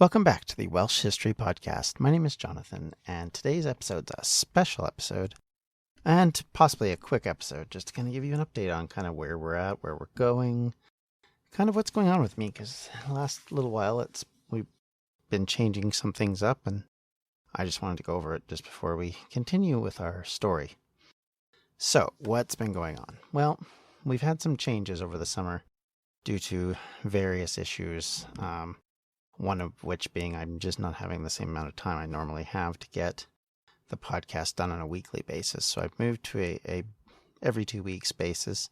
Welcome back to the Welsh History Podcast. My name is Jonathan, and today's episode's a special episode, and possibly a quick episode, just to kind of give you an update on kind of where we're at, where we're going, kind of what's going on with me, because the last little while we've been changing some things up, and I just wanted to go over it just before we continue with our story. So, what's been going on? Well, we've had some changes over the summer due to various issues, one of which being I'm just not having the same amount of time I normally have to get the podcast done on a weekly basis. So I've moved to a every 2 weeks basis,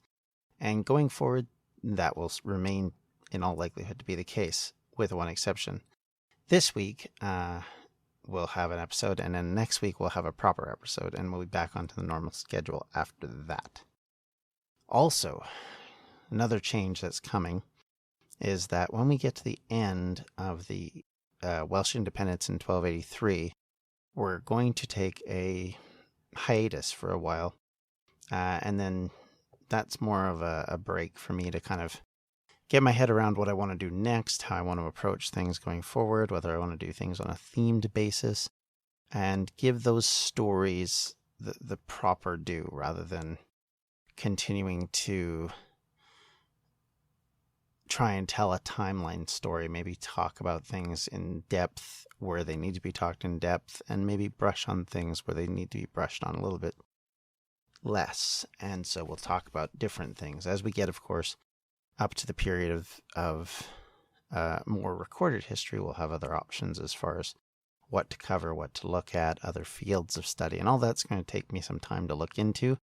and going forward, that will remain in all likelihood to be the case, with one exception. This week, we'll have an episode, and then next week we'll have a proper episode, and we'll be back onto the normal schedule after that. Also, another change that's coming is that when we get to the end of the Welsh independence in 1283, we're going to take a hiatus for a while, and then that's more of a break for me to kind of get my head around what I want to do next, how I want to approach things going forward, whether I want to do things on a themed basis, and give those stories the proper due, rather than continuing to try and tell a timeline story, maybe talk about things in depth where they need to be talked in depth, and maybe brush on things where they need to be brushed on a little bit less. And so we'll talk about different things as we get, of course, up to the period of more recorded history. We'll have other options as far as what to cover, what to look at, other fields of study, and all that's going to take me some time to look into.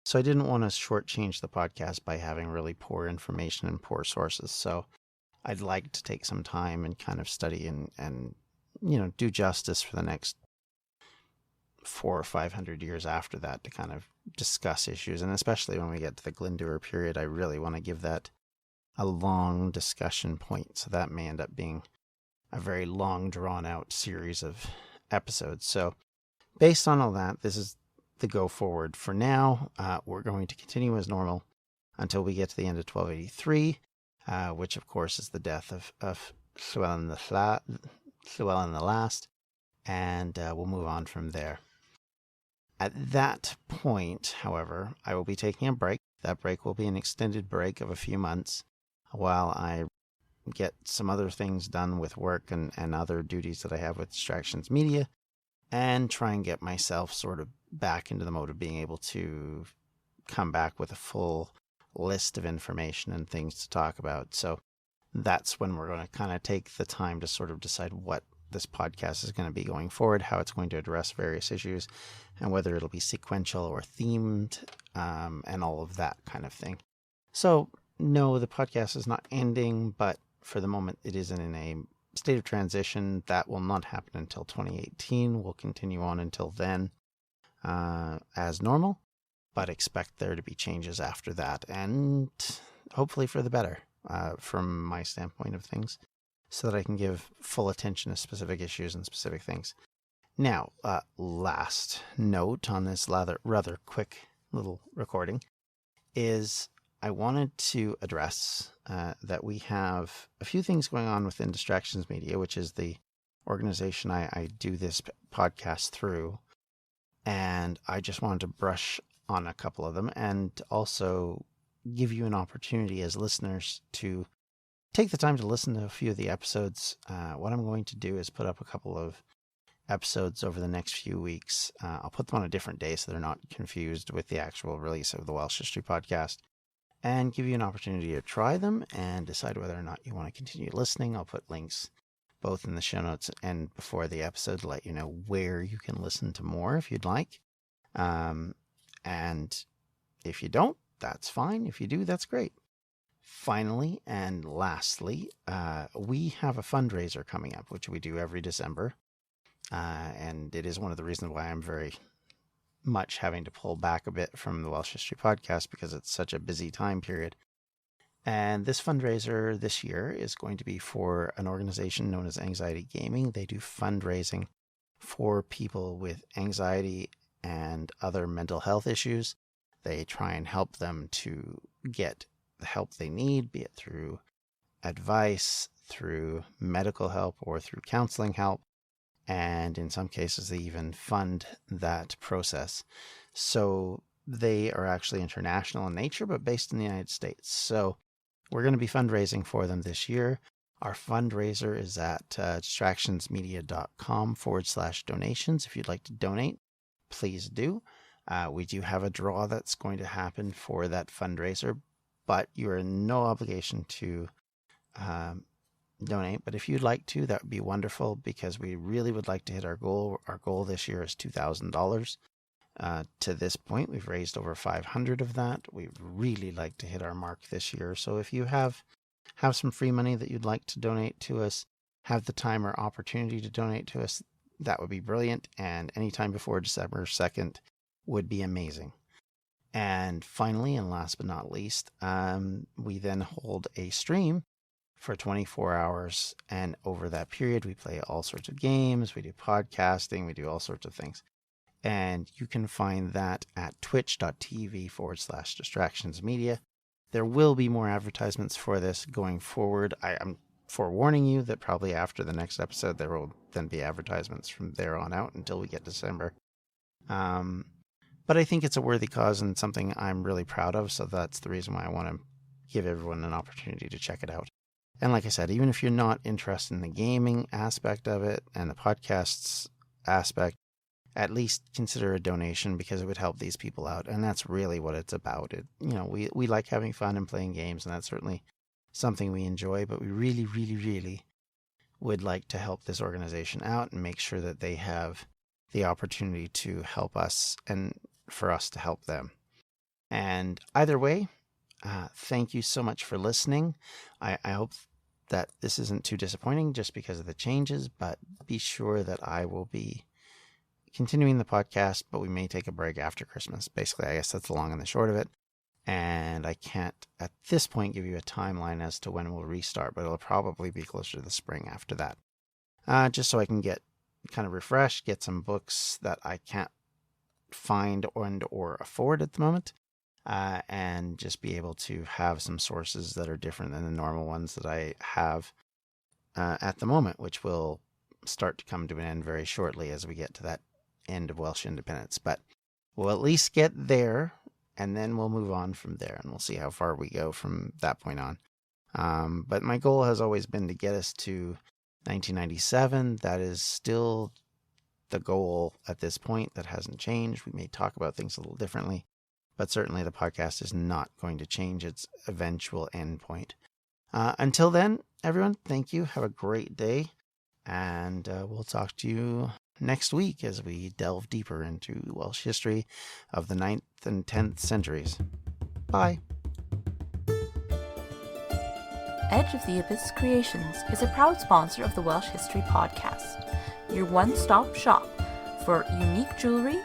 So I didn't want to shortchange the podcast by having really poor information and poor sources. So I'd like to take some time and kind of study and do justice for the next 400 or 500 years after that to kind of discuss issues. And especially when we get to the Glyndŵr period, I really want to give that a long discussion point. So that may end up being a very long, drawn out series of episodes. So based on all that, this is the go forward. For now, we're going to continue as normal until we get to the end of 1283, which of course is the death of Llywelyn the Last, and we'll move on from there. At that point, however, I will be taking a break. That break will be an extended break of a few months while I get some other things done with work and other duties that I have with Distractions Media, and try and get myself sort of back into the mode of being able to come back with a full list of information and things to talk about. So that's when we're going to kind of take the time to sort of decide what this podcast is going to be going forward, how it's going to address various issues, and whether it'll be sequential or themed, and all of that kind of thing. So no, the podcast is not ending, but for the moment it is in a state of transition. That will not happen until 2018. We'll continue on until then as normal, but expect there to be changes after that, and hopefully for the better from my standpoint of things, so that I can give full attention to specific issues and specific things. Now, last note on this rather quick little recording is I wanted to address that we have a few things going on within Distractions Media, which is the organization I do this podcast through. And I just wanted to brush on a couple of them, and also give you an opportunity as listeners to take the time to listen to a few of the episodes. What I'm going to do is put up a couple of episodes over the next few weeks. I'll put them on a different day so they're not confused with the actual release of the Welsh History Podcast, and give you an opportunity to try them and decide whether or not you want to continue listening. I'll put links both in the show notes and before the episode to let you know where you can listen to more if you'd like. And if you don't, that's fine. If you do, that's great. Finally, and lastly, we have a fundraiser coming up, which we do every December. And it is one of the reasons why I'm very much having to pull back a bit from the Welsh History Podcast, because it's such a busy time period. And this fundraiser this year is going to be for an organization known as Anxiety Gaming. They do fundraising for people with anxiety and other mental health issues. They try and help them to get the help they need, be it through advice, through medical help or through counseling help. And in some cases, they even fund that process. So they are actually international in nature, but based in the United States. So we're going to be fundraising for them this year. Our fundraiser is at distractionsmedia.com/donations. If you'd like to donate, please do. We do have a draw that's going to happen for that fundraiser, but you're in no obligation to donate. But if you'd like to, that would be wonderful, because we really would like to hit our goal. Our goal this year is $2,000. To this point, we've raised over 500 of that. We'd really like to hit our mark this year. So if you have some free money that you'd like to donate to us, have the time or opportunity to donate to us, that would be brilliant. And anytime before December 2nd would be amazing. And finally, and last but not least, we then hold a stream for 24 hours. And over that period, we play all sorts of games. We do podcasting. We do all sorts of things. And you can find that at twitch.tv/distractionsmedia. There will be more advertisements for this going forward. I'm forewarning you that probably after the next episode, there will then be advertisements from there on out until we get December. But I think it's a worthy cause and something I'm really proud of. So that's the reason why I want to give everyone an opportunity to check it out. And like I said, even if you're not interested in the gaming aspect of it and the podcasts aspect, at least consider a donation, because it would help these people out. And that's really what it's about. We like having fun and playing games, and that's certainly something we enjoy, but we really, really, really would like to help this organization out and make sure that they have the opportunity to help us and for us to help them. And either way, thank you so much for listening. I hope that this isn't too disappointing just because of the changes, but be sure that I will be continuing the podcast, but we may take a break after Christmas. Basically, I guess that's the long and the short of it. And I can't, at this point, give you a timeline as to when we'll restart, but it'll probably be closer to the spring after that. Just so I can get kind of refreshed, get some books that I can't find or afford at the moment, and just be able to have some sources that are different than the normal ones that I have at the moment, which will start to come to an end very shortly as we get to that end of Welsh independence. But we'll at least get there, and then we'll move on from there, and we'll see how far we go from that point on. But my goal has always been to get us to 1997. That is still the goal at this point. That hasn't changed. We may talk about things a little differently, but certainly the podcast is not going to change its eventual end point. Until then, everyone, thank you. Have a great day, and we'll talk to you next week as we delve deeper into Welsh history of the 9th and 10th centuries. Bye. Edge of the Abyss Creations is a proud sponsor of the Welsh History Podcast, your one-stop shop for unique jewelry,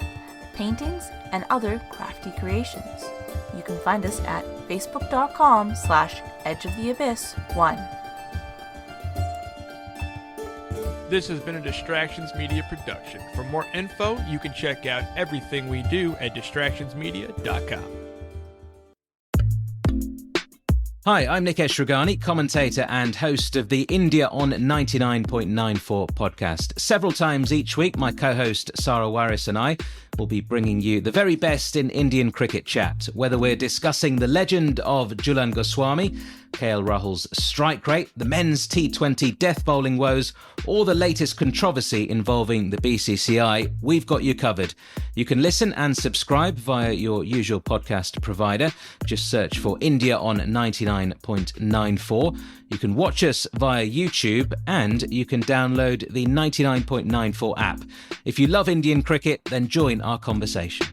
paintings, and other crafty creations. You can find us at facebook.com/edgeoftheabyss1. This has been a Distractions Media production. For more info, you can check out everything we do at distractionsmedia.com. Hi, I'm Nikesh Ragani, commentator and host of the India on 99.94 podcast. Several times each week, my co-host Sarah Waris and I will be bringing you the very best in Indian cricket chat, whether we're discussing the legend of Jhulan Goswami, KL Rahul's strike rate, the men's T20 death bowling woes, or the latest controversy involving the BCCI, we've got you covered. You can listen and subscribe via your usual podcast provider. Just search for India on 99.94. You can watch us via YouTube, and you can download the 99.94 app. If you love Indian cricket, then join our conversation.